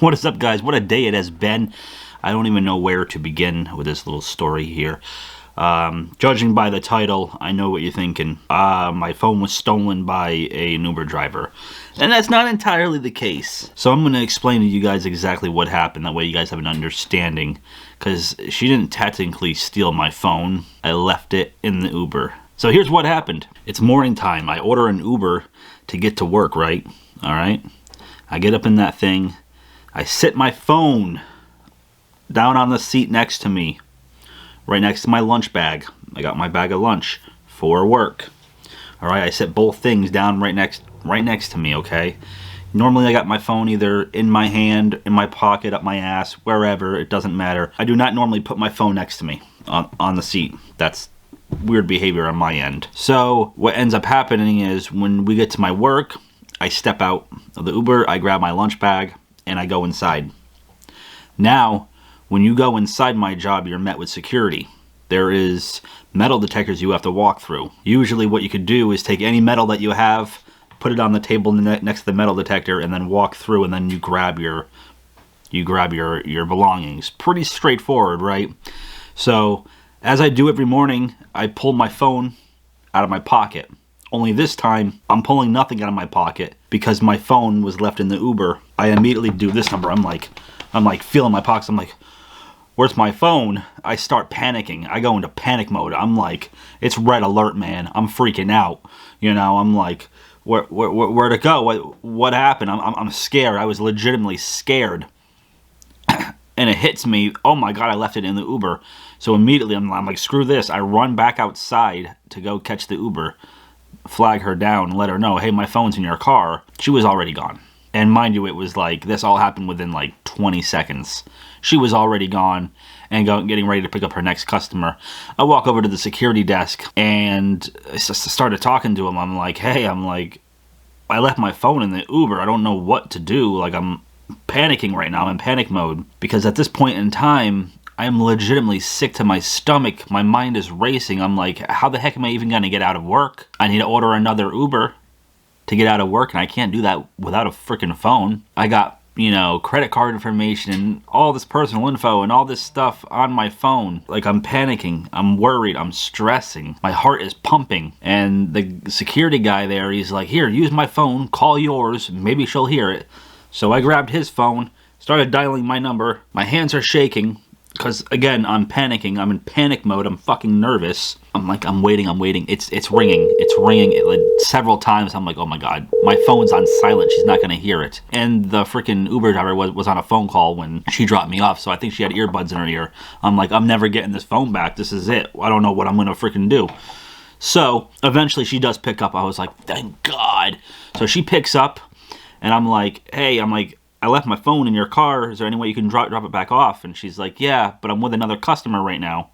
What is up, guys? What a day it has been. I don't even know where to begin with this little story here. Judging by the title, I know what you're thinking. My phone was stolen by an Uber driver. And that's not entirely the case. So I'm going to explain to you guys exactly what happened. That way you guys have an understanding. Because she didn't technically steal my phone. I left it in the Uber. So here's what happened. It's morning time. I order an Uber to get to work, right? Alright? I get up in that thing. I sit my phone down on the seat next to me. Right next to my lunch bag. I got my bag of lunch for work. Alright, I set both things down right next to me, okay? Normally I got my phone either in my hand, in my pocket, up my ass, wherever, it doesn't matter. I do not normally put my phone next to me on the seat. That's weird behavior on my end. So what ends up happening is when we get to my work, I step out of the Uber, I grab my lunch bag, and I go inside. Now, when you go inside my job, you're met with security. There is metal detectors you have to walk through. Usually what you could do is take any metal that you have, put it on the table next to the metal detector, and then walk through, and then you grab your belongings. Pretty straightforward, right? So, as I do every morning, I pull my phone out of my pocket. Only this time, I'm pulling nothing out of my pocket because my phone was left in the Uber. I immediately do this number. I'm like feeling my pockets. I'm like, where's my phone? I start panicking. I go into panic mode. I'm like, it's red alert, man. I'm freaking out. You know, I'm like, where to go? What happened? I'm scared. I was legitimately scared. And it hits me, oh my god, I left it in the Uber. So immediately I'm like, screw this. I run back outside to go catch the Uber, flag her down, and let her know, hey, my phone's in your car. She was already gone. And mind you, it was like, this all happened within like 20 seconds. She was already gone and getting ready to pick up her next customer. I walk over to the security desk and I started talking to him. I'm like, hey, I left my phone in the Uber. I don't know what to do. Like, I'm panicking right now. I'm in panic mode because at this point in time, I am legitimately sick to my stomach. My mind is racing. I'm like, how the heck am I even going to get out of work? I need to order another Uber to get out of work, and I can't do that without a freaking phone. I got, you know, credit card information and all this personal info and all this stuff on my phone. Like, I'm panicking. I'm worried. I'm stressing. My heart is pumping. And the security guy there, he's like, here, use my phone. Call yours. Maybe she'll hear it. So I grabbed his phone, started dialing my number. My hands are shaking because, again, I'm panicking. I'm in panic mode. I'm fucking nervous. I'm like, I'm waiting. It's ringing. It's ringing like several times. I'm like, oh my god, my phone's on silent. She's not going to hear it. And the freaking Uber driver was on a phone call when she dropped me off, so I think she had earbuds in her ear. I'm like, I'm never getting this phone back. This is it. I don't know what I'm going to freaking do. So eventually she does pick up. I was like, thank god. So she picks up. And I'm like, hey, I left my phone in your car. Is there any way you can drop it back off? And she's like, yeah, but I'm with another customer right now.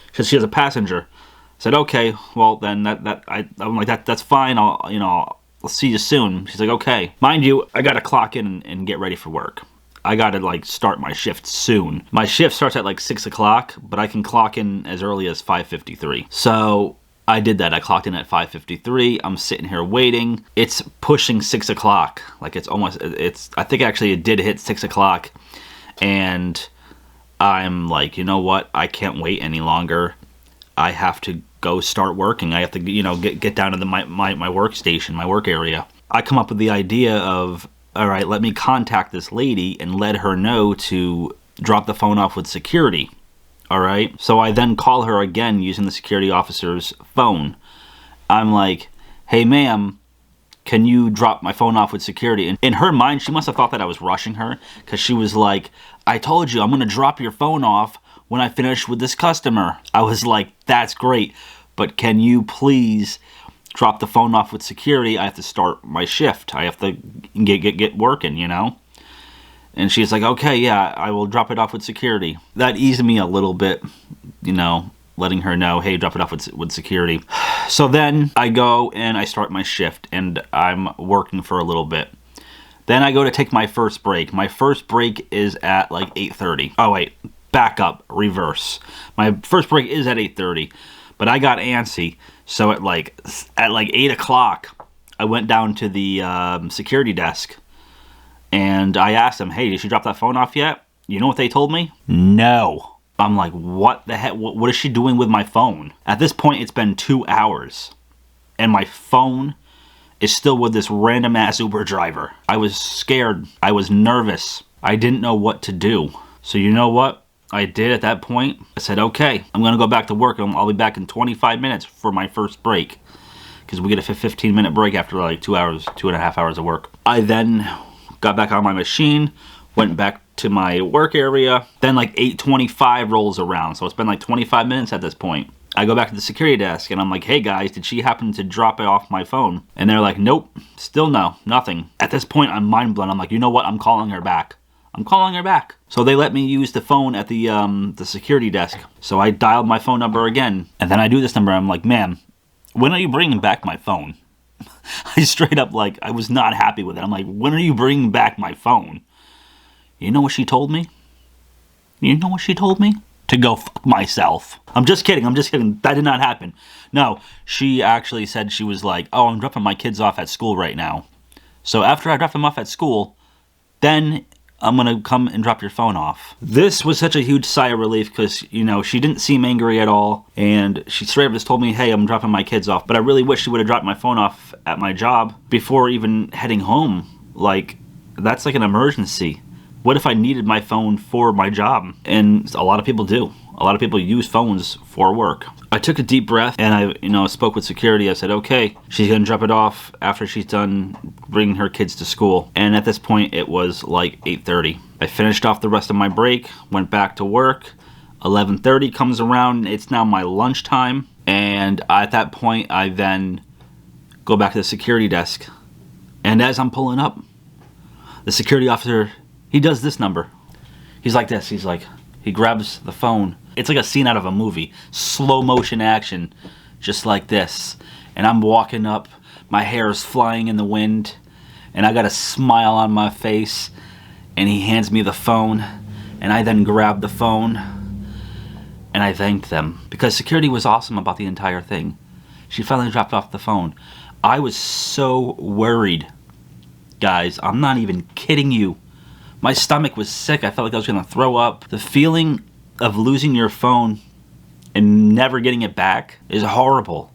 Because she has a passenger. I said, okay, well then I'm like, that's fine. I'll see you soon. She's like, okay. Mind you, I gotta clock in and get ready for work. I gotta like start my shift soon. My shift starts at like 6 o'clock, but I can clock in as early as 5:53. So I did that. I clocked in at 5:53. I'm sitting here waiting. It's pushing 6 o'clock. Like I think actually it did hit 6 o'clock. And I'm like, you know what? I can't wait any longer. I have to go start working. I have to, you know, get down to my workstation, my work area. I come up with the idea of, all right, let me contact this lady and let her know to drop the phone off with security. Alright, so I then call her again using the security officer's phone. I'm like, hey ma'am, can you drop my phone off with security? And in her mind, she must have thought that I was rushing her, because she was like, I told you I'm going to drop your phone off when I finish with this customer. I was like, that's great, but can you please drop the phone off with security? I have to start my shift. I have to get working, you know? And she's like, okay, yeah, I will drop it off with security. That eased me a little bit, you know, letting her know, hey, drop it off with security. So then I go and I start my shift, and I'm working for a little bit. Then I go to take my first break. My first break is at like 8:30. Oh, wait, back up, reverse. My first break is at 8:30, but I got antsy. So at like 8 o'clock, I went down to the security desk. And I asked them, hey, did she drop that phone off yet? You know what they told me? No. I'm like, what the heck? What is she doing with my phone? At this point, it's been 2 hours. And my phone is still with this random ass Uber driver. I was scared. I was nervous. I didn't know what to do. So you know what I did at that point? I said, okay, I'm gonna go back to work. I'll be back in 25 minutes for my first break. Because we get a 15-minute break after like 2 hours, 2.5 hours of work. I then got back on my machine, went back to my work area. Then like 8:25 rolls around. So it's been like 25 minutes at this point. I go back to the security desk and I'm like, hey guys, did she happen to drop it off my phone? And they're like, nope, still no, nothing. At this point, I'm mind blown. I'm like, you know what? I'm calling her back. I'm calling her back. So they let me use the phone at the security desk. So I dialed my phone number again. And then I do this number. I'm like, ma'am, when are you bringing back my phone? I straight up, like, I was not happy with it. I'm like, when are you bringing back my phone? You know what she told me? You know what she told me? To go fuck myself. I'm just kidding. I'm just kidding. That did not happen. No, she actually said, she was like, oh, I'm dropping my kids off at school right now. So after I drop them off at school, then I'm gonna come and drop your phone off. This was such a huge sigh of relief because, you know, she didn't seem angry at all. And she straight up just told me, hey, I'm dropping my kids off. But I really wish she would have dropped my phone off at my job before even heading home. Like, that's like an emergency. What if I needed my phone for my job? And a lot of people do. A lot of people use phones for work. I took a deep breath and I, spoke with security. I said, okay, she's gonna drop it off after she's done bringing her kids to school. And at this point, it was like 8:30. I finished off the rest of my break, went back to work. 11:30 comes around. It's now my lunchtime. And at that point, I then go back to the security desk. And as I'm pulling up, the security officer, he does this number. He's like this. He's like, he grabs the phone. It's like a scene out of a movie. Slow motion action, just like this. And I'm walking up. My hair is flying in the wind. And I got a smile on my face. And he hands me the phone. And I then grab the phone. And I thanked them. Because security was awesome about the entire thing. She finally dropped off the phone. I was so worried. Guys, I'm not even kidding you. My stomach was sick. I felt like I was going to throw up. The feeling of losing your phone and never getting it back is horrible.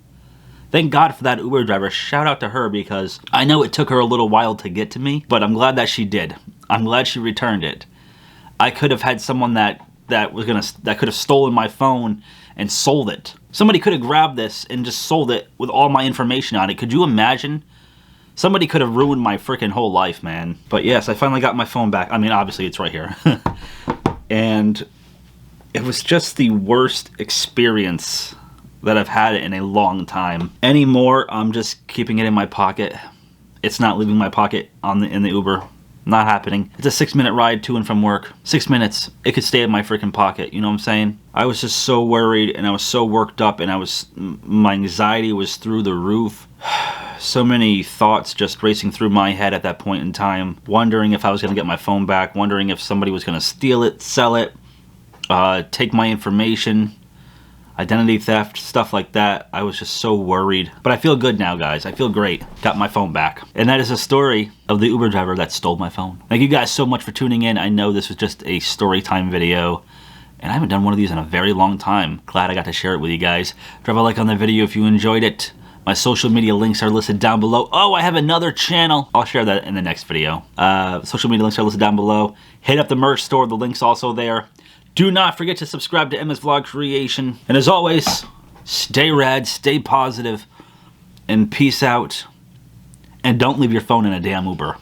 Thank God for that Uber driver. Shout out to her because I know it took her a little while to get to me, but I'm glad that she did. I'm glad she returned it. I could have had someone that could have stolen my phone and sold it. Somebody could have grabbed this and just sold it with all my information on it. Could you imagine? Somebody could have ruined my freaking whole life, man. But yes, I finally got my phone back. I mean, obviously it's right here. And it was just the worst experience that I've had in a long time. Anymore, I'm just keeping it in my pocket. It's not leaving my pocket in the Uber. Not happening. It's a 6-minute ride to and from work. 6 minutes. It could stay in my freaking pocket. You know what I'm saying? I was just so worried and I was so worked up and my anxiety was through the roof. So many thoughts just racing through my head at that point in time. Wondering if I was going to get my phone back. Wondering if somebody was going to steal it, sell it, take my information. Identity theft, stuff like that. I was just so worried. But I feel good now, guys. I feel great. Got my phone back. And that is a story of the Uber driver that stole my phone. Thank you guys so much for tuning in. I know this was just a story time video. And I haven't done one of these in a very long time. Glad I got to share it with you guys. Drop a like on the video if you enjoyed it. My social media links are listed down below. Oh, I have another channel. I'll share that in the next video. Social media links are listed down below. Hit up the merch store. The link's also there. Do not forget to subscribe to MSVlogCreation. And as always, stay rad, stay positive, and peace out. And don't leave your phone in a damn Uber.